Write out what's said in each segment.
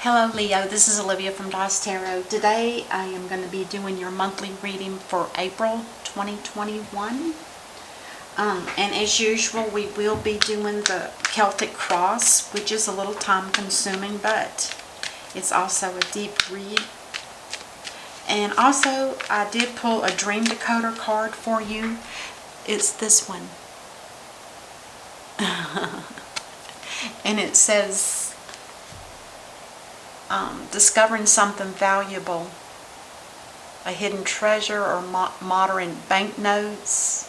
Hello Leo, this is Olivia from Dice Tarot. Today I am going to be doing your monthly reading for April 2021. And as usual, we will be doing the Celtic Cross, which is a little time consuming, but it's also a deep read. And also, I did pull a Dream Decoder card for you. It's this one. And it says, discovering something valuable, a hidden treasure or modern banknotes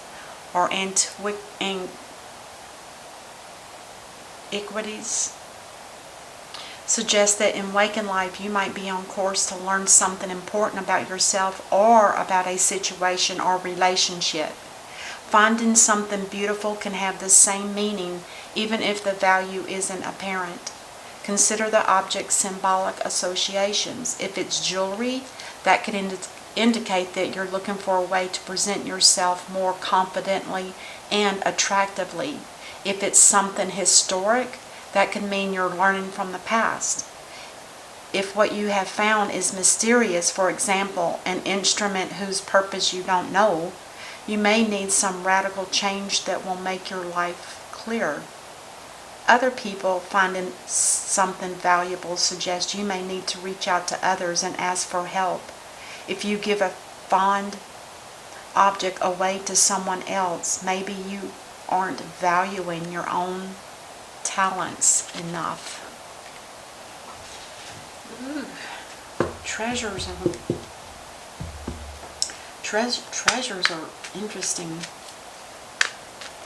or antiquities, suggests that in waking life you might be on course to learn something important about yourself or about a situation or relationship. Finding something beautiful can have the same meaning even if the value isn't apparent. Consider the object's symbolic associations. If it's jewelry, that could indicate that you're looking for a way to present yourself more confidently and attractively. If it's something historic, that could mean you're learning from the past. If what you have found is mysterious, for example, an instrument whose purpose you don't know, you may need some radical change that will make your life clearer. Other people finding something valuable suggest you may need to reach out to others and ask for help. If you give a fond object away to someone else, maybe you aren't valuing your own talents enough. Ooh, treasures are interesting.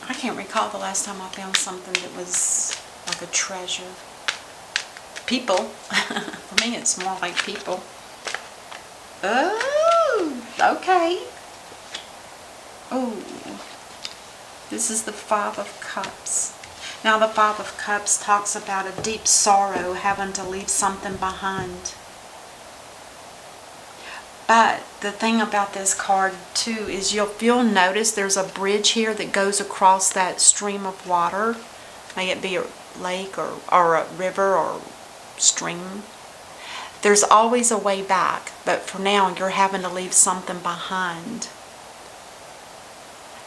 I can't recall the last time I found something that was like a treasure. People. For me, it's more like people. Oh, okay. Oh, this is the Five of Cups. Now, the Five of Cups talks about a deep sorrow, having to leave something behind. But the thing about this card too is you'll notice there's a bridge here that goes across that stream of water. May it be a lake or a river or stream. There's always a way back, but for now you're having to leave something behind.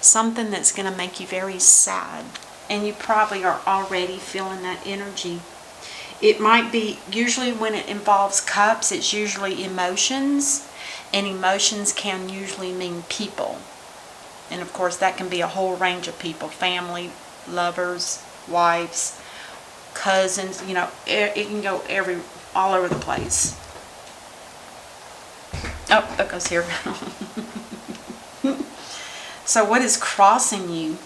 Something that's going to make you very sad. And you probably are already feeling that energy. It might be, usually when it involves cups, it's usually emotions. And emotions can usually mean people. And of course that can be a whole range of people. Family, lovers, wives, cousins, you know, it can go all over the place. Oh, that goes here. So what is crossing you?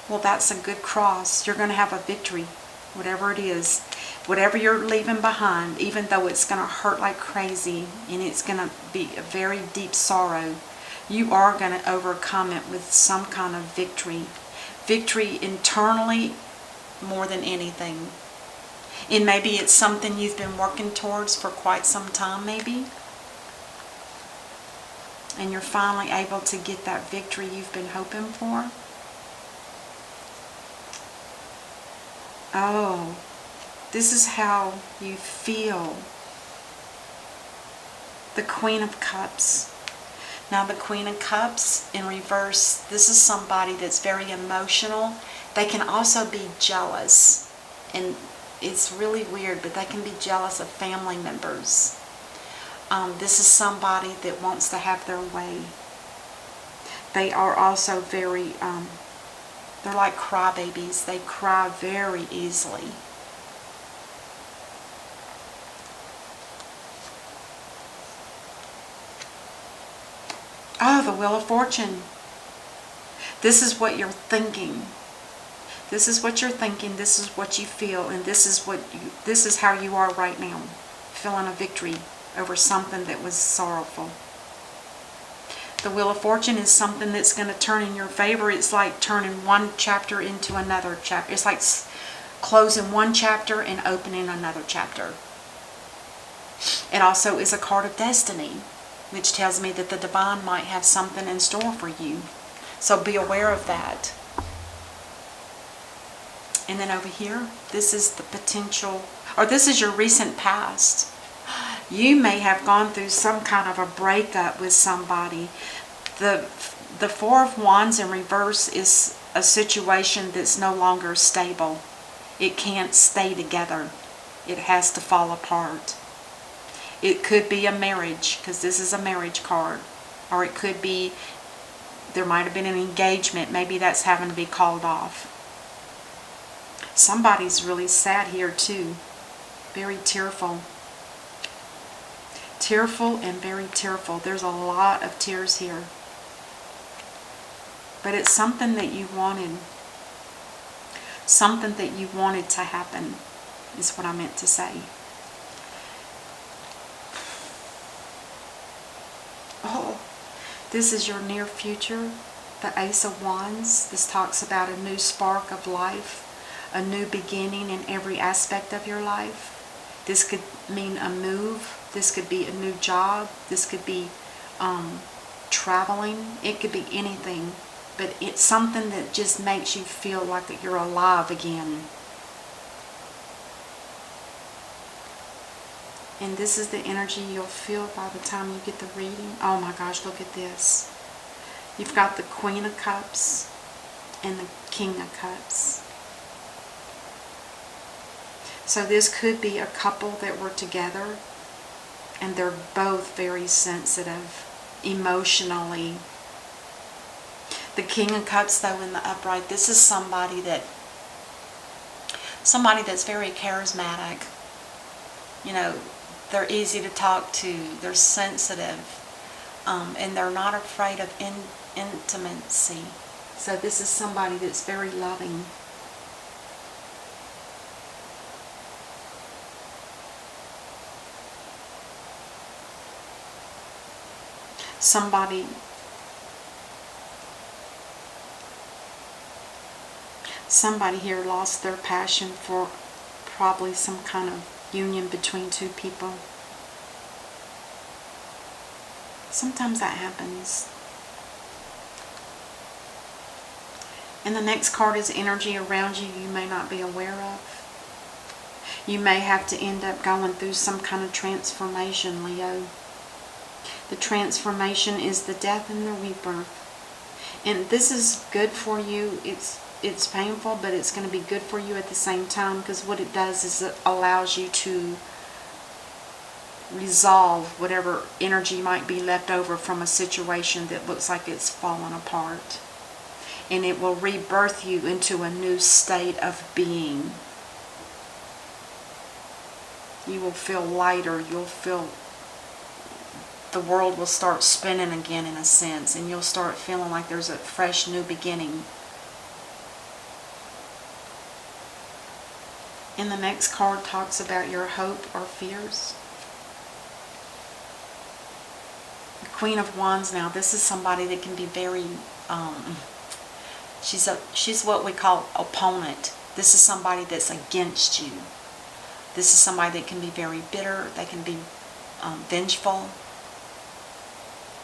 Well, that's a good cross. You're going to have a victory, whatever it is. Whatever you're leaving behind, even though it's going to hurt like crazy and it's going to be a very deep sorrow, you are going to overcome it with some kind of victory. Victory internally more than anything. And maybe it's something you've been working towards for quite some time, maybe. And you're finally able to get that victory you've been hoping for. Oh, this is how you feel. The Queen of Cups. Now the Queen of Cups in reverse, this is somebody that's very emotional. They can also be jealous. And it's really weird, but they can be jealous of family members. This is somebody that wants to have their way. They are also very, they're like crybabies. They cry very easily. Oh, the Wheel of Fortune. This is what you're thinking. This is what you're thinking. This is what you feel, and this is how you are right now, feeling a victory over something that was sorrowful. The Wheel of Fortune is something that's going to turn in your favor. It's like turning one chapter into another chapter. It's like closing one chapter and opening another chapter. It also is a card of destiny, which tells me that the divine might have something in store for you. So be aware of that. And then over here, this is the potential. or this is your recent past. You may have gone through some kind of a breakup with somebody. The Four of Wands in reverse is a situation that's no longer stable. It can't stay together. It has to fall apart. It could be a marriage, because this is a marriage card. Or it could be, there might have been an engagement. Maybe that's having to be called off. Somebody's really sad here too. Very tearful. Tearful and very tearful. There's a lot of tears here. But it's something that you wanted. Something that you wanted to happen is what I meant to say. Oh, this is your near future. The Ace of Wands. This talks about a new spark of life. A new beginning in every aspect of your life. This could mean a move. This could be a new job. This could be traveling. It could be anything. But it's something that just makes you feel like that you're alive again. And this is the energy you'll feel by the time you get the reading. Oh my gosh, look at this. You've got the Queen of Cups and the King of Cups. So this could be a couple that were together and they're both very sensitive emotionally. The King of Cups, though, in the upright, this is somebody that's very charismatic. You know, they're easy to talk to. They're sensitive. And they're not afraid of intimacy. So this is somebody that's very loving. Somebody here lost their passion for probably some kind of union between two people. Sometimes that happens. And the next card is energy around you may not be aware of. You may have to end up going through some kind of transformation, Leo. The transformation is the death and the rebirth. And this is good for you. It's painful, but it's going to be good for you at the same time, because what it does is it allows you to resolve whatever energy might be left over from a situation that looks like it's fallen apart. And it will rebirth you into a new state of being. You will feel lighter. You'll feel the world will start spinning again, in a sense, and you'll start feeling like there's a fresh new beginning. And the next card talks about your hope or fears. The Queen of Wands, now this is somebody that can be very she's what we call opponent. This is somebody that's against you. This is somebody that can be very bitter. They can be vengeful.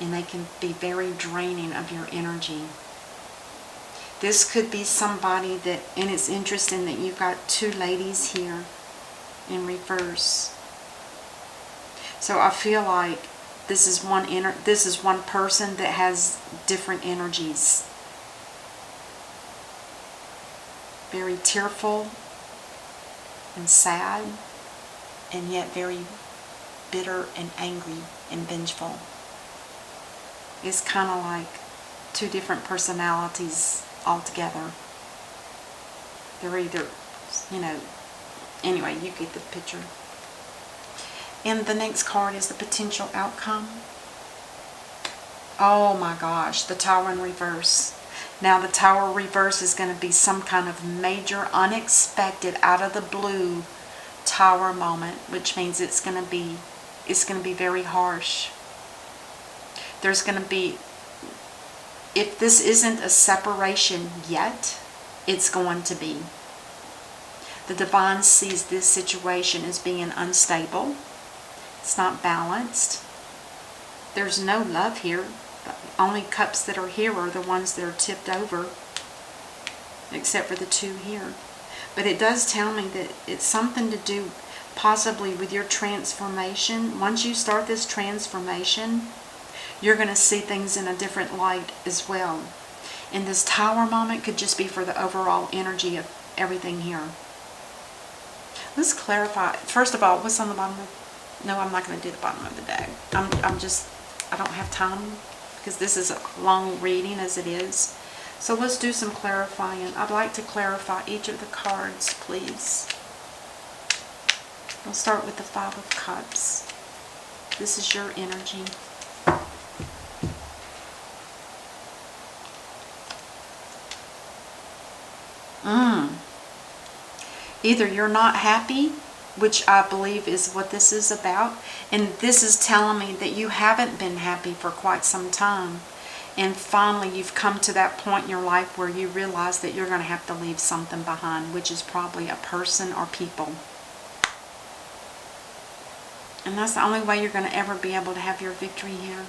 And they can be very draining of your energy. This could be somebody that, and it's interesting that you've got two ladies here in reverse. So I feel like this is one person that has different energies. Very tearful and sad, and yet very bitter and angry and vengeful. It's kind of like two different personalities altogether. They're either, anyway, you get the picture. And the next card is the potential outcome. Oh my gosh, the Tower in reverse. Now the Tower reverse is going to be some kind of major, unexpected, out of the blue Tower moment, which means it's going to be very harsh. There's going to be, if this isn't a separation yet, it's going to be. The Divine sees this situation as being unstable. It's not balanced. There's no love here. The only cups that are here are the ones that are tipped over, except for the two here. But it does tell me that it's something to do, possibly with your transformation, once you start this transformation, you're going to see things in a different light as well. And this Tower moment could just be for the overall energy of everything here. Let's clarify. First of all, what's on the bottom of... No, I'm not going to do the bottom of the deck. I don't have time because this is a long reading as it is. So let's do some clarifying. I'd like to clarify each of the cards, please. We'll start with the Five of Cups. This is your energy. Either you're not happy, which I believe is what this is about, and this is telling me that you haven't been happy for quite some time. And finally, you've come to that point in your life where you realize that you're going to have to leave something behind, which is probably a person or people. And that's the only way you're going to ever be able to have your victory here.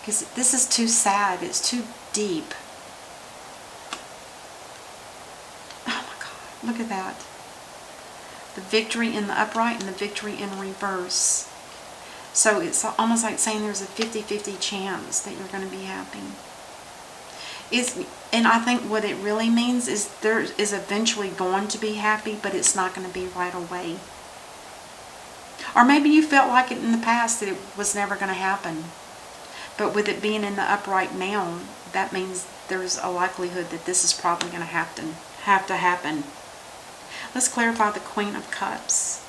Because this is too sad. It's too deep. Oh my God. Look at that. The victory in the upright and the victory in reverse. So it's almost like saying there's a 50-50 chance that you're going to be happy. And I think what it really means is there is eventually going to be happy, but it's not going to be right away. Or maybe you felt like it in the past that it was never going to happen. But with it being in the upright now, that means there's a likelihood that this is probably going to have to happen. Let's clarify the Queen of Cups.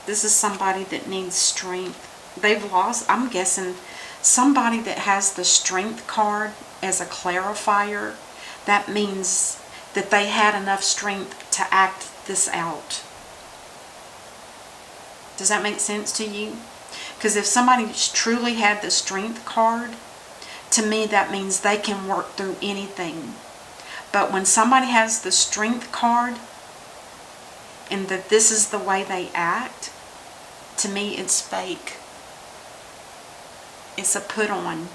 This is somebody that needs strength. They've lost, I'm guessing, somebody that has the Strength card as a clarifier. That means that they had enough strength to act this out. Does that make sense to you? Because if somebody truly had the Strength card, to me that means they can work through anything. But when somebody has the Strength card, and that this is the way they act, to me it's fake. It's a put on.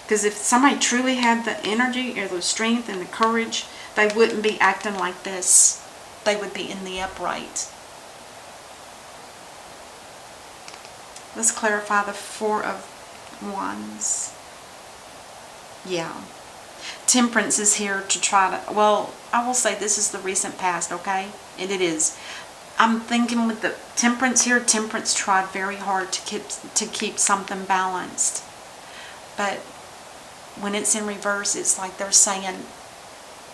Because if somebody truly had the energy or the strength and the courage, they wouldn't be acting like this. They would be in the upright. Let's clarify the Four of Wands. Yeah. Temperance is here to try to, well, I will say this is the recent past, okay? And it is. I'm thinking with the Temperance here, Temperance tried very hard to keep something balanced. But when it's in reverse, it's like they're saying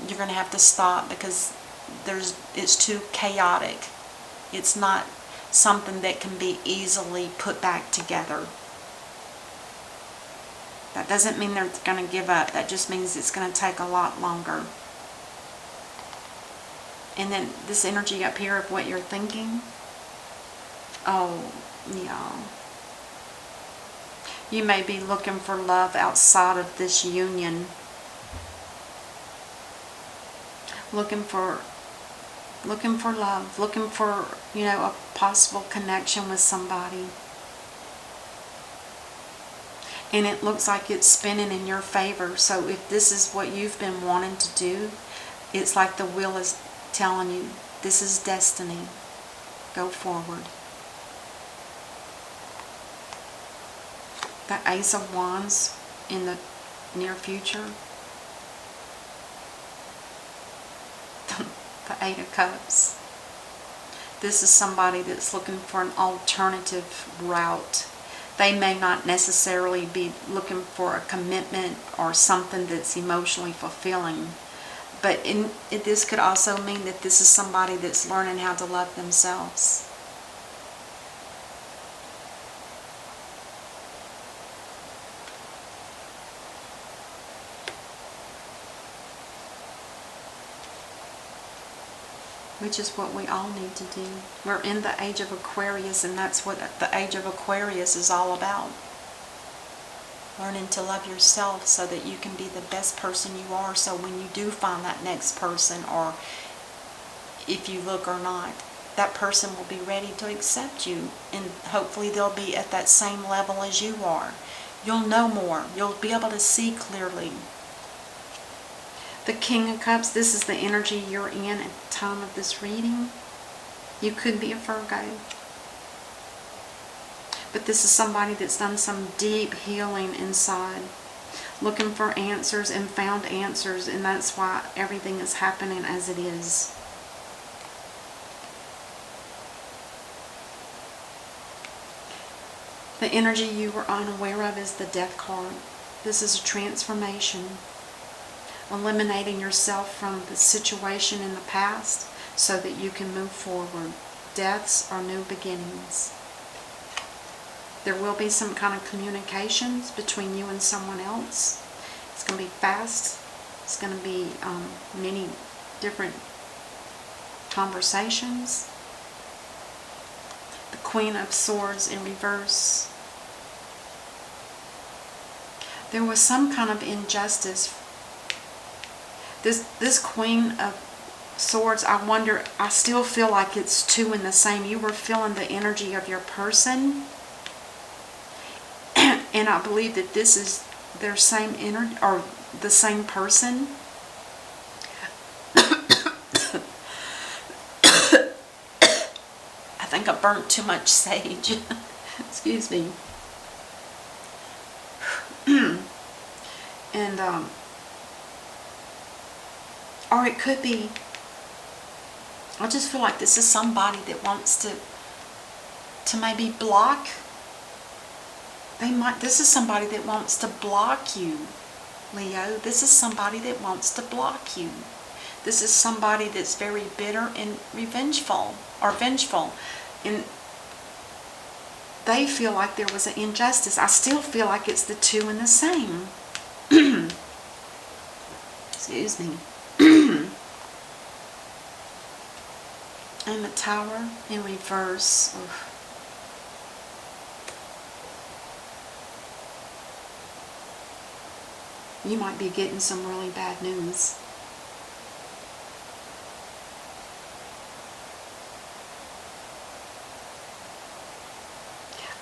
you're going to have to stop because it's too chaotic. It's not something that can be easily put back together. That doesn't mean they're going to give up. That just means it's going to take a lot longer. And then this energy up here of what you're thinking. Oh, yeah. You may be looking for love outside of this union. Looking for love. Looking for, a possible connection with somebody. And it looks like it's spinning in your favor. So if this is what you've been wanting to do, it's like the wheel is telling you, this is destiny. Go forward. The Ace of Wands in the near future. The Eight of Cups. This is somebody that's looking for an alternative route. They may not necessarily be looking for a commitment or something that's emotionally fulfilling. But this could also mean that this is somebody that's learning how to love themselves. Which is what we all need to do. We're in the age of Aquarius, and that's what the age of Aquarius is all about. Learning to love yourself so that you can be the best person you are, so when you do find that next person, or if you look or not, that person will be ready to accept you, and hopefully they'll be at that same level as you are. You'll know more. You'll be able to see clearly. The King of Cups, this is the energy you're in at the time of this reading. You could be a Virgo. But this is somebody that's done some deep healing inside, looking for answers and found answers, and that's why everything is happening as it is. The energy you were unaware of is the Death card. This is a transformation, eliminating yourself from the situation in the past so that you can move forward. Deaths are new beginnings. There will be some kind of communications between you and someone else. It's going to be fast. It's going to be many different conversations. The Queen of Swords in reverse. There was some kind of injustice. This Queen of Swords, I wonder, I still feel like it's two in the same. You were feeling the energy of your person. And I believe that this is their same energy, or the same person. I think I burnt too much sage. Excuse me. And, or it could be, I just feel like this is somebody that wants to maybe block. This is somebody that wants to block you, Leo. This is somebody that wants to block you. This is somebody that's very bitter and revengeful, or vengeful. And they feel like there was an injustice. I still feel like it's the two in the same. Excuse me. And the Tower in reverse. Oof. You might be getting some really bad news.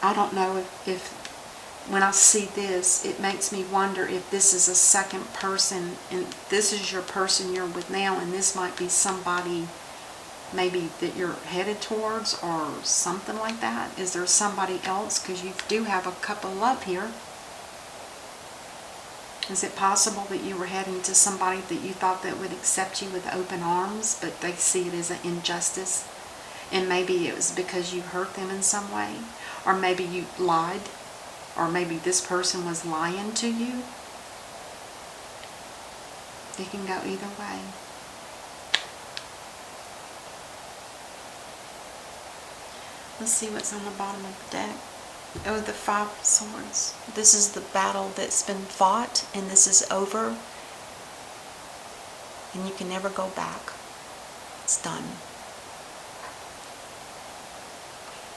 I don't know if when I see this, it makes me wonder if this is a second person, and this is your person you're with now, and this might be somebody maybe that you're headed towards, or something like that. Is there somebody else? Because you do have a couple of love here. Is it possible that you were heading to somebody that you thought that would accept you with open arms, but they see it as an injustice? And maybe it was because you hurt them in some way. Or maybe you lied. Or maybe this person was lying to you. It can go either way. Let's see what's on the bottom of the deck. Oh, the Five of Swords. This is the battle that's been fought, and this is over. And you can never go back. It's done.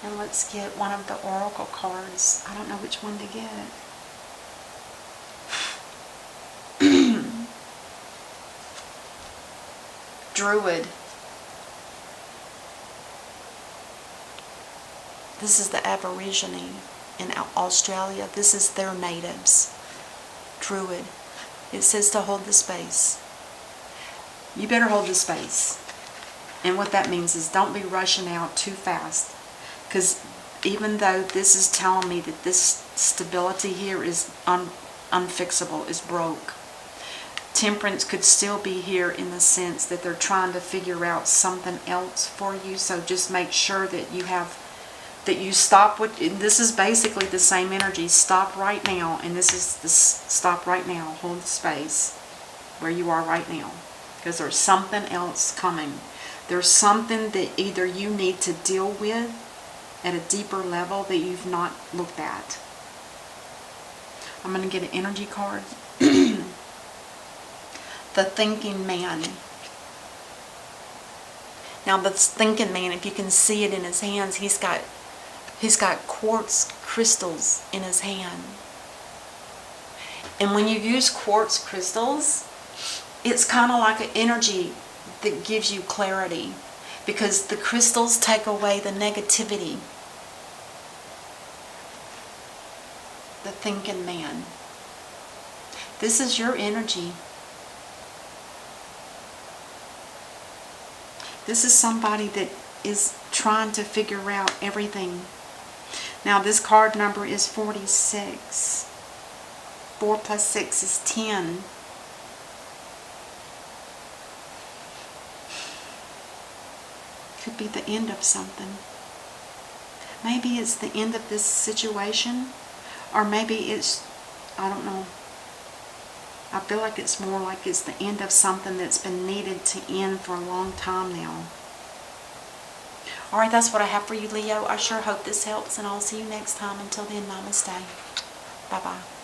And let's get one of the oracle cards. I don't know which one to get. Druid. This is the Aborigine in Australia. This is their natives. Druid. It says to hold the space. You better hold the space. And what that means is don't be rushing out too fast. Because even though this is telling me that this stability here is unfixable, is broke, Temperance could still be here in the sense that they're trying to figure out something else for you. So just make sure that you stop with, this is basically the same energy. Stop right now, and this is the stop right now. Hold the space where you are right now, because there's something else coming. There's something that either you need to deal with at a deeper level that you've not looked at. I'm going to get an energy card. The Thinking Man. Now this Thinking Man, if you can see it in his hands, he's got quartz crystals in his hand. And when you use quartz crystals, it's kind of like an energy that gives you clarity, because the crystals take away the negativity. The Thinking Man. This is your energy. This is somebody that is trying to figure out everything. Now this card number is 46. 4 plus 6 is 10. Could be the end of something. Maybe it's the end of this situation, or maybe it's, I don't know. I feel like it's more like it's the end of something that's been needed to end for a long time now. Alright, that's what I have for you, Leo. I sure hope this helps, and I'll see you next time. Until then, namaste. Bye-bye.